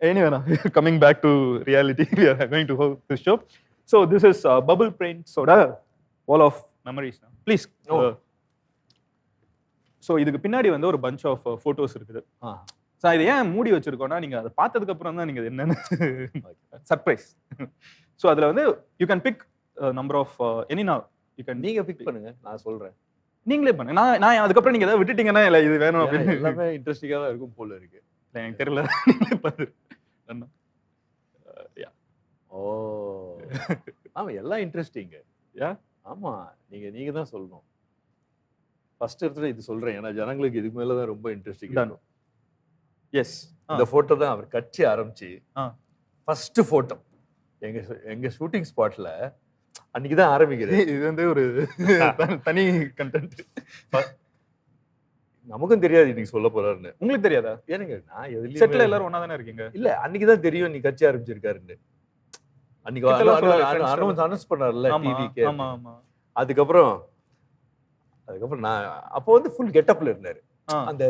Anyway, now, coming back to reality, we are going to hold this show. So this is Bubble Paint Soda, Wall of Memories. Please. So இதுக்கு பின்னாடி வந்து ஒரு bunch of photos இருக்குது. So இதை ஏன் மூடி வச்சிருக்கோம்னா நீங்கள் அதை பார்த்ததுக்கு அப்புறம் தான் நீங்கள் என்னன்னு சர்ப்ரைஸ். ஸோ அதில் வந்து you can pick number of any நாள் யூ கேன். நீங்கள் பிக் பண்ணுங்க, நான் சொல்கிறேன். நீங்களே பண்ணுங்க. நான் அதுக்கப்புறம் நீங்கள் ஏதாவது விட்டுட்டீங்கன்னா இல்லை இது வேணும் அப்படின்னு. எல்லாமே இன்ட்ரெஸ்டிங்காக தான் இருக்கும் போல இருக்கு. இல்லை எனக்கு தெரியல, நீங்களே பார்த்து. ஓ ஆமாம், எல்லாம் இன்ட்ரெஸ்டிங்கு. ஆமாம், நீங்கள் தான் சொல்லணும். ஃபர்ஸ்ட் இடத்துல இது சொல்கிறேன், ஏன்னா ஜனங்களுக்கு இதுக்கு மேலே தான் ரொம்ப இன்ட்ரெஸ்டிங் இருக்கும். எஸ், இந்த ஃபோட்டோ தான் அவர் கட்சி ஆரம்பிச்சு ஃபர்ஸ்ட் ஃபோட்டோ எங்க ஷூட்டிங் ஸ்பாட்ல அன்னைக்கு தான் ஆரம்பிக்கிறேன். இது வந்து ஒரு தனி கண்டென்ட். நமக்கும் தெரியாது இன்னைக்கு சொல்ல போறாருன்னு. உங்களுக்கு தெரியாதா? ஏனுங்க, நான் எதுலயும் செட்ல எல்லாரும் ஒண்ணா தானே இருக்கீங்க. இல்ல, அன்னைக்கு தான் தெரியும் நீ கட்சி ஆரம்பிச்சிருக்காருன்னு. அன்னைக்கு அனௌன்ஸ் பண்ணார்ல டிவிக்கு. ஆமா ஆமா. அதுக்கப்புறம் நான் அப்போ வந்து ஃபுல் கெட்டப்ல இருந்தாரு, அந்த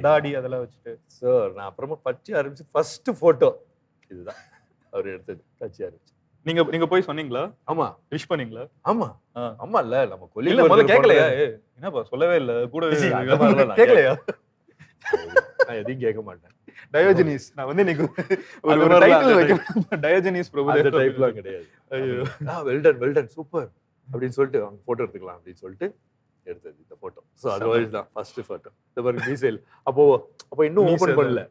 தாடி அதெல்லாம் வச்சுட்டு. ஸோ நான் அப்புறமா கட்சி ஆரம்பிச்சு ஃபர்ஸ்ட் போட்டோ இதுதான் அவர் எடுத்தது, கட்சி ஆரம்பிச்சு. நீங்க போய் சொன்னீங்களா? ஆமா. விஷ் பண்ணீங்களா? ஆமா ஆமா. இல்ல நம்ம கொல்லில முதல்ல கேட்கலையா? என்னப்பா சொல்லவே இல்ல, கூட கேட்கலையா? நான் எதையும் கேட்க மாட்டேன். டயோஜனிஸ், நான் வந்து இன்னைக்கு ஒரு டைட்டில் வைக்கணும். டயோஜனிஸ் பிரபு அந்த டைப்லாம் கிடையாது. ஐயோ, வெல்டன் சூப்பர் அப்படின்னு சொல்லிட்டு அவங்க போட்டோ எடுத்துக்கலாம் அப்படின்னு சொல்லிட்டு எடுத்தது இந்த போட்டோ. ஸோ அது தான் ஃபர்ஸ்ட் போட்டோ. இந்த பாருங்க மீசைல். அப்போ இன்னும் ஓபன் பண்ணல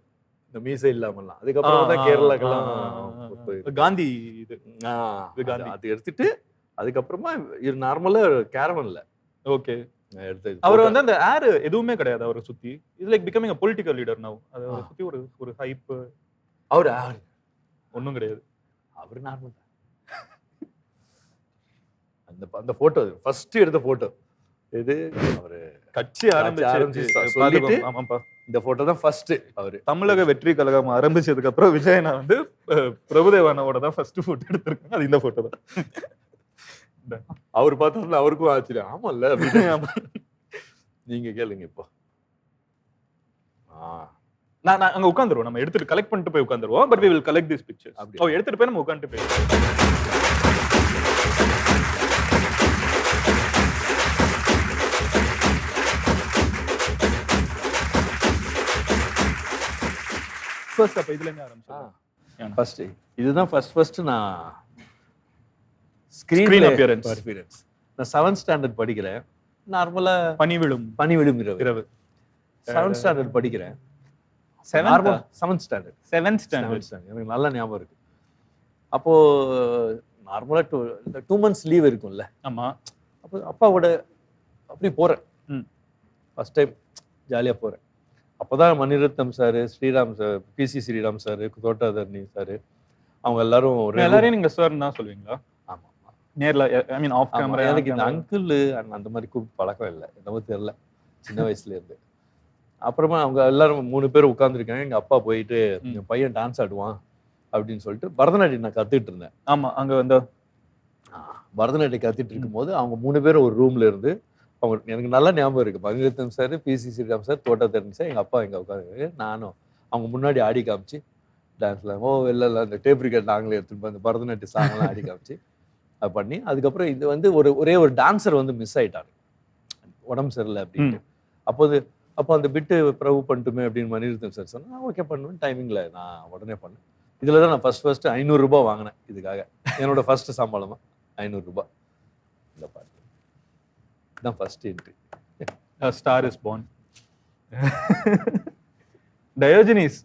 இந்த மீசை இல்லாமலாம். அதுக்கப்புறம் தான் கேரளாக்கெல்லாம் காந்தி இது அது எடுத்துட்டு அதுக்கப்புறமா இது நார்மலா கேரவன்ல ஓகே எடுத்தது. அவர் வந்து அந்த ஏர் எதுவுமே கிடையாது அவரை சுத்தி. இது like becoming a political leader now. அதை சுத்தி ஒரு ஹைப். அவர் ஒன்றும் கிடையாது, அவர் நார்மல். அந்த போட்டோ ஃபர்ஸ்ட் எடுத்த போட்டோ இது. அவரு கட்சி ஆரம்பிச்சு சொல்லிட்டு இந்த போட்டோ தான் ஃபர்ஸ்ட். அவரு தமிழக வெற்றி கழகம் ஆரம்பிச்சதுக்கு அப்புறம் விஜயனா வந்து பிரபுதேவானோட தான் ஃபர்ஸ்ட் போட்டோ எடுத்திருக்காங்க. அது இந்த போட்டோ தான். அவர் பார்த்தா அவருக்கும் ஆச்சரியம். ஆமா இல்ல, நீங்க கேளுங்க. இப்போ நான் அங்க உட்காந்துருவோம், நம்ம எடுத்துட்டு கலெக்ட் பண்ணிட்டு போய் உட்காந்துருவோம். But we will collect these pictures. அப்படி எடுத்துட்டு போய் நம்ம உட்காந்துட்டு போய் ஃபர்ஸ்ட் அப்ப இதுல இருந்து ஆரம்பிச்சோம். ஃபர்ஸ்ட் இதுதான் ஃபர்ஸ்ட் நான் ஸ்கிரீன் அப்பியரன்ஸ். நான் 7th ஸ்டாண்டர்ட் படிக்கிறேன். நார்மலா பனி விழும் இரவு 7th ஸ்டாண்டர்ட் படிக்கிறேன். 7th ஸ்டாண்டர்ட் எனக்கு நல்ல ஞாபகம் இருக்கு. அப்போ நார்மலா 2 months லீவ் இருக்கும்ல. ஆமா. அப்போ அப்பாவோட அப்படி போறேன். ஃபர்ஸ்ட் டைம் ஜாலியா போறேன். அப்போதான் Mani Ratnam sir, Sriram sir, PC Sriram sir, Thota Tharani sir, அவங்க எல்லாரையும் நீங்க சார் தான் சொல்லுவீங்களா? ஆமா. நேர்ல ஐ மீன் ஆஃப் கேமரா. எனக்கு இந்த அங்கிள் அந்த மாதிரி கூப்பிட்டு பழக்கம் இல்லை, என்னவோ தெரியல, சின்ன வயசுல இருந்து. அப்புறமா அவங்க எல்லாரும் 3 பேர் உட்காந்துருக்காங்க. எங்க அப்பா போயிட்டு என் பையன் டான்ஸ் ஆடுவான் அப்படின்னு சொல்லிட்டு பரதநாட்டியம் நான் கத்துட்டு இருந்தேன். ஆமா, அங்க வந்து பரதநாட்டியம் கத்துட்டு இருக்கும்போது அவங்க 3 பேரும் ஒரு ரூம்ல இருந்து, அவங்க எனக்கு நல்லா ஞாபகம் இருக்கு, Mani Ratnam sir, PC Sriram sir, Thota Tharani sir, எங்க அப்பா எங்க உட்காந்து, நானும் அவங்க முன்னாடி ஆடி காமிச்சு டான்ஸ்ல இல்லை அந்த டேப் ரிகார்ட் நாங்களே எடுத்துட்டு அந்த பரதநாட்டிய சாங்லாம் ஆடி காமிச்சு அது பண்ணி. அதுக்கப்புறம் இது வந்து ஒரே ஒரு டான்ஸர் வந்து மிஸ் ஆயிட்டாரு, உடம்பு சரியில்லை அப்படின்னு. அப்போ அந்த பிட்டு ப்ரூவ் பண்ணிட்டுமே அப்படின்னு மணிரத்னம் சார் சொன்னா ஓகே பண்ணுவேன். டைமிங்ல நான் உடனே பண்ணேன். இதுல தான் நான் ஃபர்ஸ்ட் 500 ரூபாய் வாங்கினேன் இதுக்காக. என்னோட ஃபர்ஸ்ட் சம்பளமா 500 ரூபாய். இந்த பாட்டு தான் first entry. A star is born. Diogenes